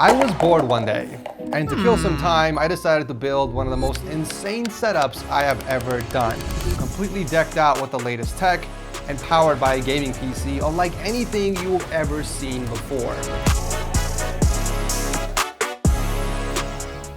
I was bored one day, and to kill some time, I decided to build one of the most insane setups I have ever done. Completely decked out with the latest tech and powered by a gaming PC unlike anything you've ever seen before.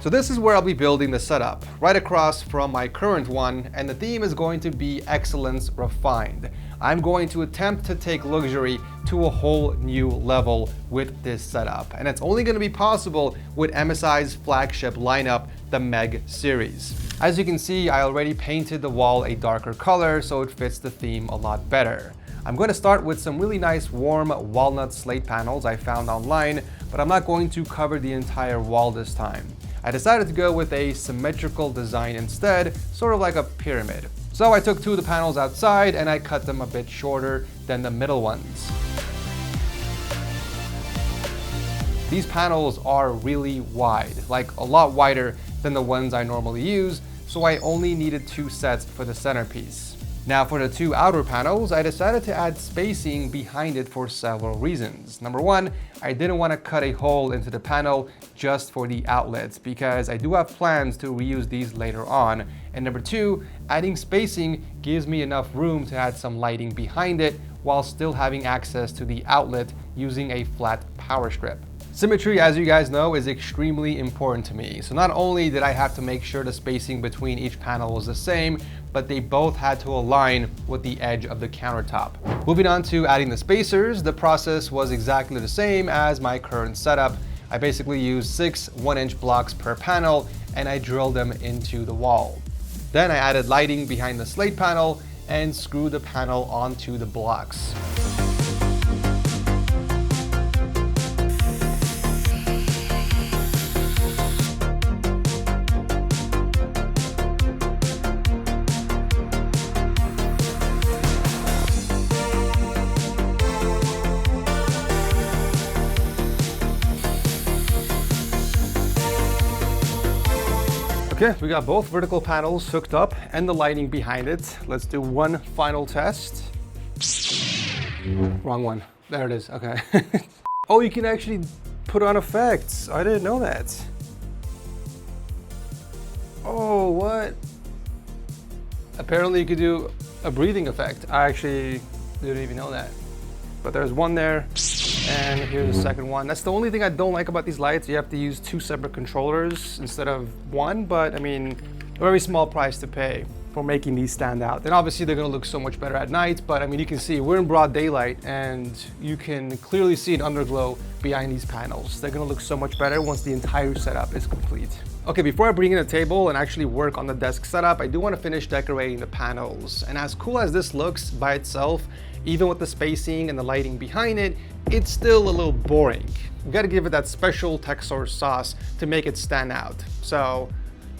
So this is where I'll be building the setup, right across from my current one, and the theme is going to be Excellence Refined. I'm going to attempt to take luxury to a whole new level with this setup, and it's only going to be possible with MSI's flagship lineup, the MEG series. As you can see, I already painted the wall a darker color so it fits the theme a lot better. I'm going to start with some really nice warm walnut slate panels I found online, but I'm not going to cover the entire wall this time. I decided to go with a symmetrical design instead, sort of like a pyramid. So I took two of the panels outside and I cut them a bit shorter than the middle ones. These panels are really wide, like a lot wider than the ones I normally use, so I only needed 2 sets for the centerpiece. Now for the 2 outer panels, I decided to add spacing behind it for several reasons. Number 1, I didn't want to cut a hole into the panel just for the outlets because I do have plans to reuse these later on. And number 2, adding spacing gives me enough room to add some lighting behind it while still having access to the outlet using a flat power strip. Symmetry, as you guys know, is extremely important to me. So not only did I have to make sure the spacing between each panel was the same, but they both had to align with the edge of the countertop. Moving on to adding the spacers, the process was exactly the same as my current setup. I basically used 6 1-inch blocks per panel and I drilled them into the wall. Then I added lighting behind the slate panel and screwed the panel onto the blocks. Okay, we got both vertical panels hooked up and the lighting behind it. Let's do one final test. Wrong one. There it is. Okay. Oh, you can actually put on effects. I didn't know that. Oh, what? Apparently you could do a breathing effect. I actually didn't even know that. But there's one there. And here's the second one. That's the only thing I don't like about these lights. You have to use 2 separate controllers instead of one, but I mean, a very small price to pay for making these stand out. And obviously they're gonna look so much better at night, but I mean, you can see we're in broad daylight and you can clearly see an underglow behind these panels. They're gonna look so much better once the entire setup is complete. Okay, before I bring in a table and actually work on the desk setup, I do want to finish decorating the panels. And as cool as this looks by itself, even with the spacing and the lighting behind it, it's still a little boring. We gotta give it that special texture sauce to make it stand out. So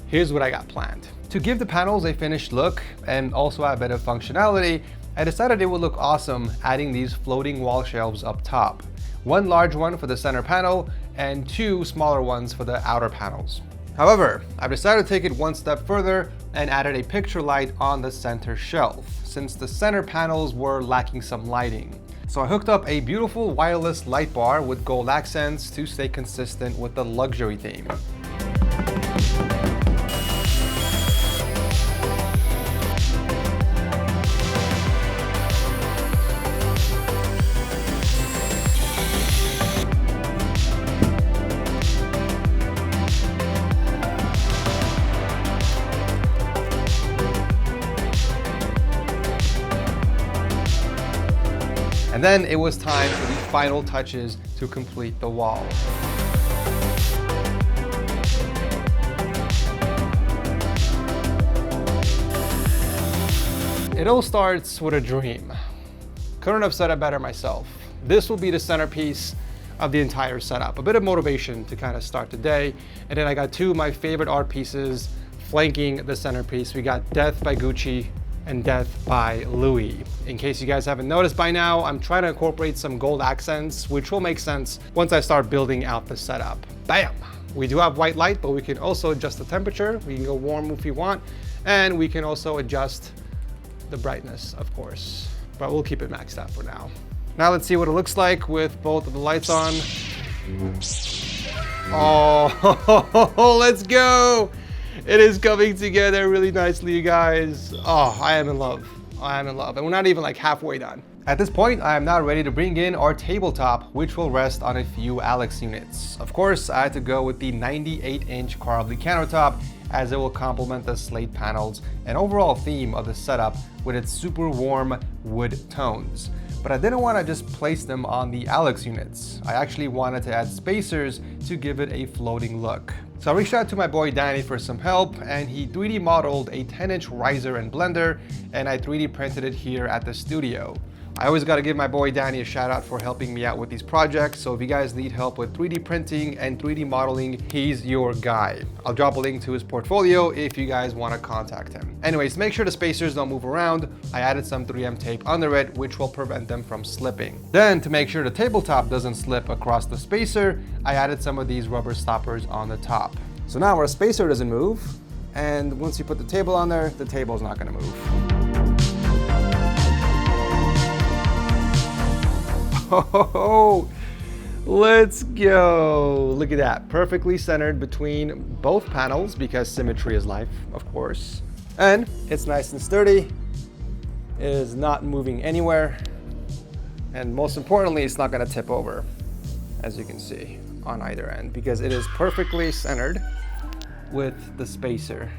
here's what I got planned. To give the panels a finished look and also have a bit of functionality, I decided it would look awesome adding these floating wall shelves up top. 1 large one for the center panel and 2 smaller ones for the outer panels. However, I've decided to take it one step further and added a picture light on the center shelf, since the center panels were lacking some lighting. So I hooked up a beautiful wireless light bar with gold accents to stay consistent with the luxury theme. And then it was time for the final touches to complete the wall. It all starts with a dream. Couldn't have said it better myself. This will be the centerpiece of the entire setup. A bit of motivation to kind of start the day. And then I got 2 of my favorite art pieces flanking the centerpiece. We got Death by Gucci and Death by Louis. In case you guys haven't noticed by now, I'm trying to incorporate some gold accents, which will make sense once I start building out the setup. Bam! We do have white light, but we can also adjust the temperature. We can go warm if we want, and we can also adjust the brightness, of course. But we'll keep it maxed out for now. Now let's see what it looks like with both of the lights on. Oh, let's go. It is coming together really nicely, you guys. Oh, I am in love. I am in love. And we're not even like halfway done. At this point, I am now ready to bring in our tabletop, which will rest on a few Alex units. Of course, I had to go with the 98-inch carbon countertop, as it will complement the slate panels and overall theme of the setup with its super warm wood tones. But I didn't want to just place them on the Alex units. I actually wanted to add spacers to give it a floating look. So I reached out to my boy Danny for some help, and he 3D modeled a 10-inch riser and blender, and I 3D printed it here at the studio. I always got to give my boy Danny a shout out for helping me out with these projects. So if you guys need help with 3D printing and 3D modeling, he's your guy. I'll drop a link to his portfolio if you guys want to contact him. Anyways, make sure the spacers don't move around. I added some 3M tape under it, which will prevent them from slipping. Then to make sure the tabletop doesn't slip across the spacer, I added some of these rubber stoppers on the top. So now our spacer doesn't move. And once you put the table on there, the table's not going to move. Oh, let's go. Look at that. Perfectly centered between both panels because symmetry is life, of course. And it's nice and sturdy. It is not moving anywhere. And most importantly, it's not going to tip over, as you can see, on either end because it is perfectly centered with the spacer.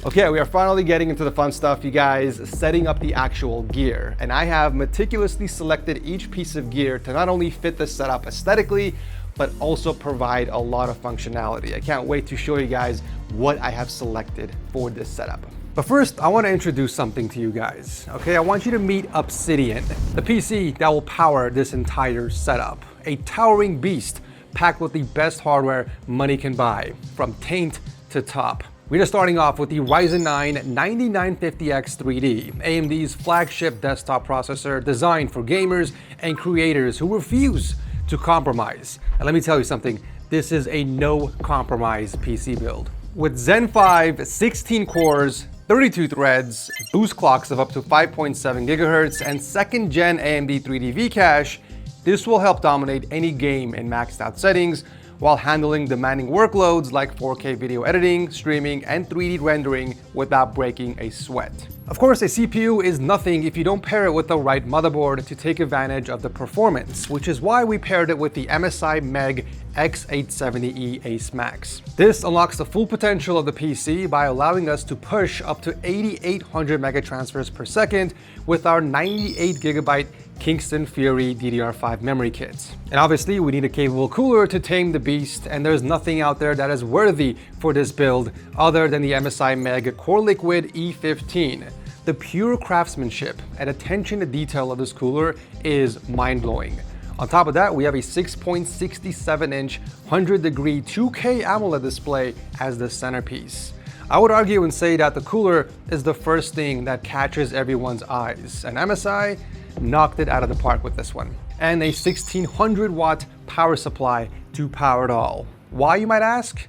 Okay, we are finally getting into the fun stuff, you guys, setting up the actual gear. And I have meticulously selected each piece of gear to not only fit the setup aesthetically, but also provide a lot of functionality. I can't wait to show you guys what I have selected for this setup. But first, I want to introduce something to you guys. Okay, I want you to meet Obsidian, the PC that will power this entire setup. A towering beast packed with the best hardware money can buy, from taint to top. We're just starting off with the Ryzen 9 9950X 3D, AMD's flagship desktop processor designed for gamers and creators who refuse to compromise. And let me tell you something, this is a no compromise PC build. With Zen 5, 16 cores, 32 threads, boost clocks of up to 5.7 gigahertz, and second gen AMD 3D V-Cache, this will help dominate any game in maxed out settings, while handling demanding workloads like 4K video editing, streaming, and 3D rendering without breaking a sweat. Of course, a CPU is nothing if you don't pair it with the right motherboard to take advantage of the performance, which is why we paired it with the MSI MEG X870E Ace Max. This unlocks the full potential of the PC by allowing us to push up to 8,800 megatransfers per second with our 98GB Kingston Fury DDR5 memory kits. And obviously we need a capable cooler to tame the beast, and there's nothing out there that is worthy for this build other than the MSI MEG Core Liquid E15. The pure craftsmanship and attention to detail of this cooler is mind-blowing. On top of that, we have a 6.67-inch 100-degree 2K AMOLED display as the centerpiece. I would argue and say that the cooler is the first thing that catches everyone's eyes, and MSI knocked it out of the park with this one. And a 1600 watt power supply to power it all. Why, you might ask?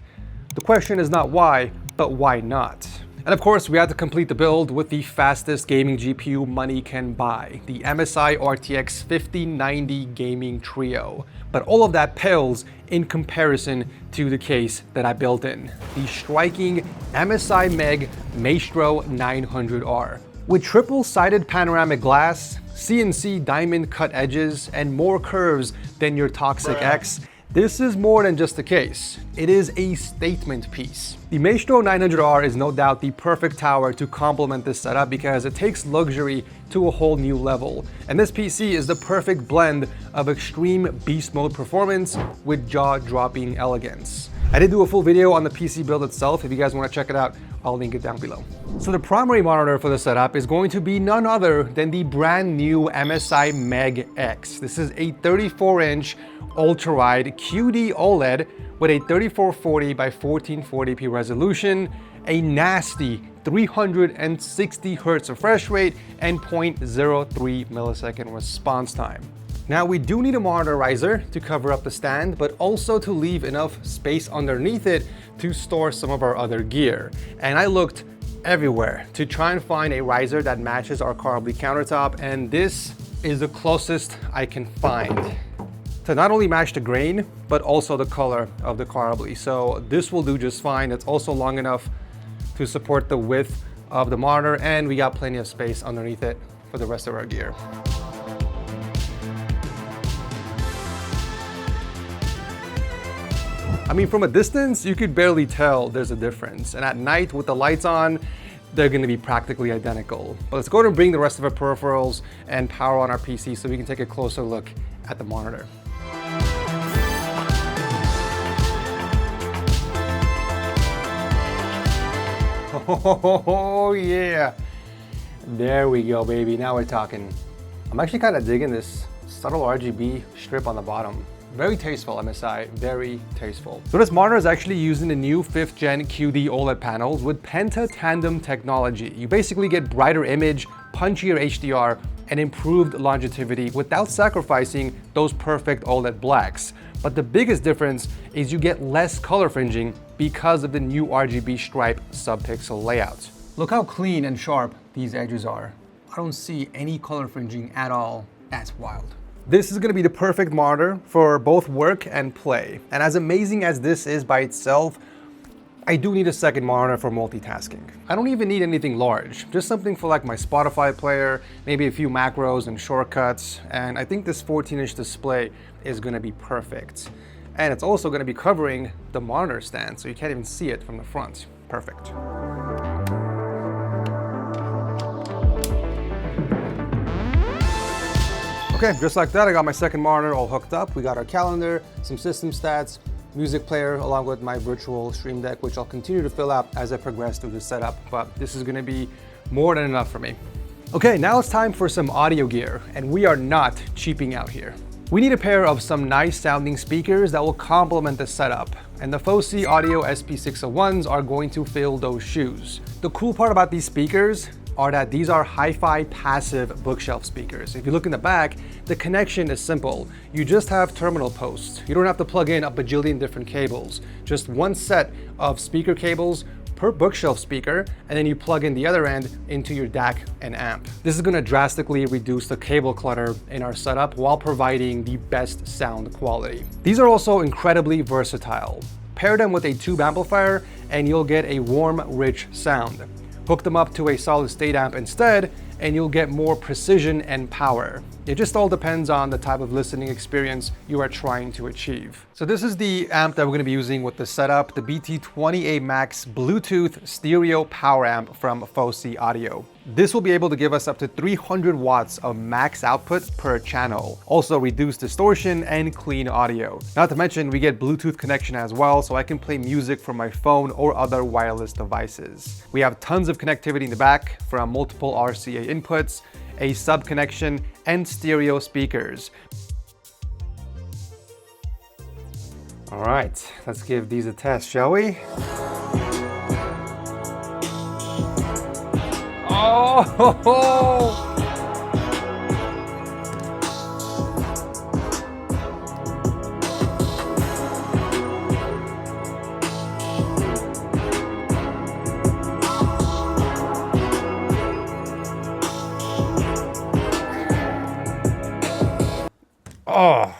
The question is not why, but why not? And of course, we had to complete the build with the fastest gaming GPU money can buy, the MSI RTX 5090 Gaming Trio. But all of that pales in comparison to the case that I built in, the striking MSI MEG Maestro 900R. With triple-sided panoramic glass, CNC diamond cut edges, and more curves than your Toxic X, this is more than just a case. It is a statement piece. The Maestro 900R is no doubt the perfect tower to complement this setup because it takes luxury to a whole new level. And this PC is the perfect blend of extreme beast mode performance with jaw-dropping elegance. I did do a full video on the PC build itself. If you guys want to check it out, I'll link it down below. So the primary monitor for the setup is going to be none other than the brand new MSI MEG X. This is a 34-inch ultra-wide QD OLED with a 3440 by 1440p resolution, a nasty 360 Hz refresh rate, and 0.03 millisecond response time. Now we do need a monitor riser to cover up the stand, but also to leave enough space underneath it to store some of our other gear. And I looked everywhere to try and find a riser that matches our carbon countertop, and this is the closest I can find. to not only match the grain, but also the color of the carbly. So this will do just fine. It's also long enough to support the width of the monitor, and we got plenty of space underneath it for the rest of our gear. I mean, from a distance, you could barely tell there's a difference. And at night with the lights on, they're gonna be practically identical. But let's go ahead and bring the rest of our peripherals and power on our PC so we can take a closer look at the monitor. Oh yeah, there we go, baby. Now we're talking. I'm actually kind of digging this subtle RGB strip on the bottom. Very tasteful, MSI, very tasteful. So this monitor is actually using the new 5th gen QD OLED panels with Penta Tandem technology. You basically get brighter image, punchier HDR, and improved longevity without sacrificing those perfect OLED blacks. But the biggest difference is you get less color fringing because of the new RGB stripe subpixel layout. Look how clean and sharp these edges are. I don't see any color fringing at all. That's wild. This is gonna be the perfect monitor for both work and play. And as amazing as this is by itself, I do need a second monitor for multitasking. I don't even need anything large, just something for like my Spotify player, maybe a few macros and shortcuts. And I think this 14-inch display is gonna be perfect. And it's also gonna be covering the monitor stand, so you can't even see it from the front. Perfect. Okay, just like that, I got my second monitor all hooked up. We got our calendar, some system stats, music player, along with my virtual stream deck, which I'll continue to fill out as I progress through the setup, but this is gonna be more than enough for me. Okay, now it's time for some audio gear, and we are not cheaping out here. We need a pair of some nice sounding speakers that will complement the setup, and the Fosi Audio SP601s are going to fill those shoes. The cool part about these speakers are that these are HiFi passive bookshelf speakers. If you look in the back, the connection is simple. You just have terminal posts. You don't have to plug in a bajillion different cables. Just one set of speaker cables per bookshelf speaker, and then you plug in the other end into your DAC and amp. This is gonna drastically reduce the cable clutter in our setup while providing the best sound quality. These are also incredibly versatile. Pair them with a tube amplifier and you'll get a warm, rich sound. Hook them up to a solid state amp instead, and you'll get more precision and power. It just all depends on the type of listening experience you are trying to achieve. So this is the amp that we're gonna be using with the setup, the BT20A Max Bluetooth Stereo Power Amp from Fosi Audio. This will be able to give us up to 300 watts of max output per channel. Also reduce distortion and clean audio. Not to mention we get Bluetooth connection as well, so I can play music from my phone or other wireless devices. We have tons of connectivity in the back from multiple RCA inputs, a sub connection, and stereo speakers. All right, let's give these a test, shall we? Oh! Ho, ho. Oh,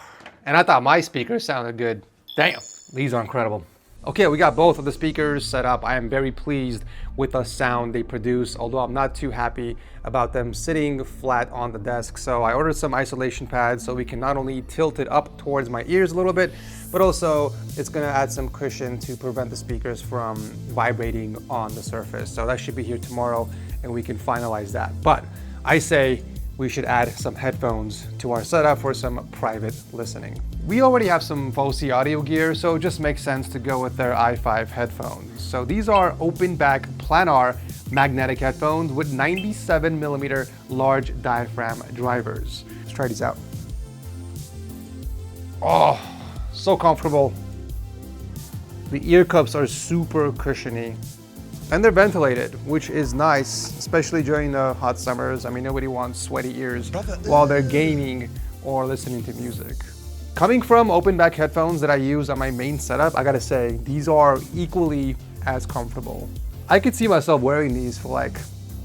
and I thought my speakers sounded good. Damn, these are incredible. Okay, we got both of the speakers set up. I am very pleased with the sound they produce, although I'm not too happy about them sitting flat on the desk. So I ordered some isolation pads so we can not only tilt it up towards my ears a little bit, but also it's gonna add some cushion to prevent the speakers from vibrating on the surface. So that should be here tomorrow and we can finalize that. But I say we should add some headphones to our setup for some private listening. We already have some Fosi audio gear, so it just makes sense to go with their i5 headphones. So these are open back planar magnetic headphones with 97mm large diaphragm drivers. Let's try these out. Oh, so comfortable. The ear cups are super cushiony. And they're ventilated, which is nice, especially during the hot summers. I mean, nobody wants sweaty ears while they're gaming or listening to music. Coming from open back headphones that I use on my main setup, I gotta say, these are equally as comfortable. I could see myself wearing these for like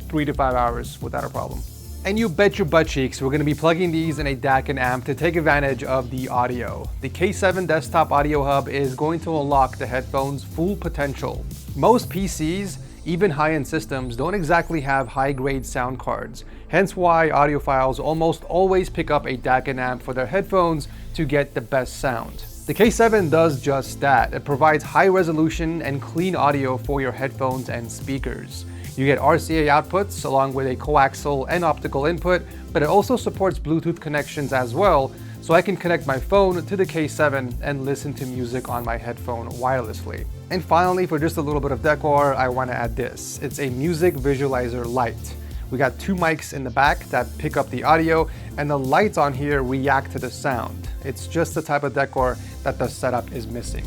3 to 5 hours without a problem. And you bet your butt cheeks, we're going to be plugging these in a DAC and amp to take advantage of the audio. The K7 desktop audio hub is going to unlock the headphones' full potential. Most PCs, even high-end systems, don't exactly have high-grade sound cards, hence why audiophiles almost always pick up a DAC and amp for their headphones to get the best sound. The K7 does just that. It provides high resolution and clean audio for your headphones and speakers. You get RCA outputs along with a coaxial and optical input, but it also supports Bluetooth connections as well, so I can connect my phone to the K7 and listen to music on my headphone wirelessly. And finally, for just a little bit of decor, I want to add this. It's a music visualizer light. We got 2 mics in the back that pick up the audio, and the lights on here react to the sound. It's just the type of decor that the setup is missing.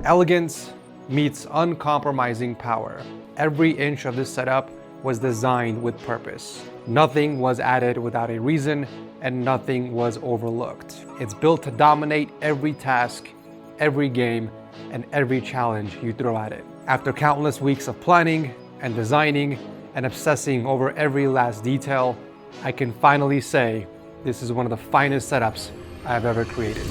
Elegance meets uncompromising power. Every inch of this setup was designed with purpose. Nothing was added without a reason, and nothing was overlooked. It's built to dominate every task, every game, and every challenge you throw at it. After countless weeks of planning and designing and obsessing over every last detail, I can finally say this is one of the finest setups I've ever created.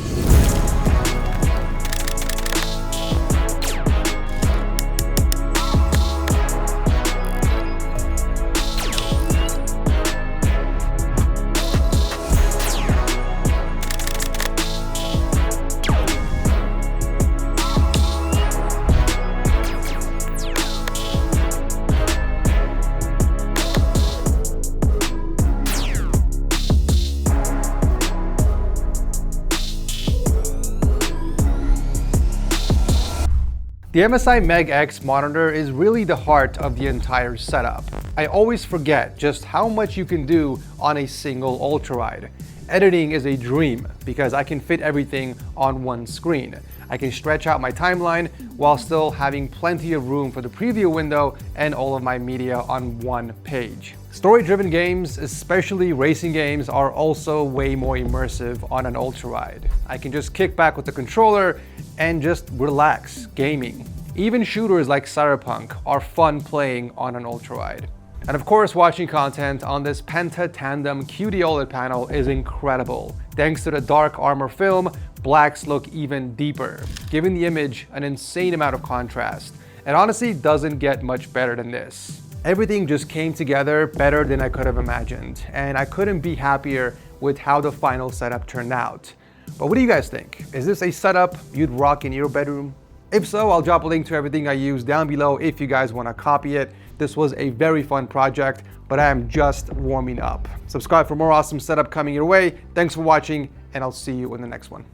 The MSI MEG X monitor is really the heart of the entire setup. I always forget just how much you can do on a single ultrawide. Editing is a dream because I can fit everything on one screen. I can stretch out my timeline while still having plenty of room for the preview window and all of my media on one page. Story-driven games, especially racing games, are also way more immersive on an ultrawide. I can just kick back with the controller and just relax gaming. Even shooters like Cyberpunk are fun playing on an ultrawide. And of course, watching content on this Penta Tandem QD OLED panel is incredible. Thanks to the dark armor film, blacks look even deeper, giving the image an insane amount of contrast. It honestly doesn't get much better than this. Everything just came together better than I could have imagined, and I couldn't be happier with how the final setup turned out. But what do you guys think? Is this a setup you'd rock in your bedroom? If so, I'll drop a link to everything I use down below if you guys want to copy it. This was a very fun project, but I am just warming up. Subscribe for more awesome setup coming your way. Thanks for watching, and I'll see you in the next one.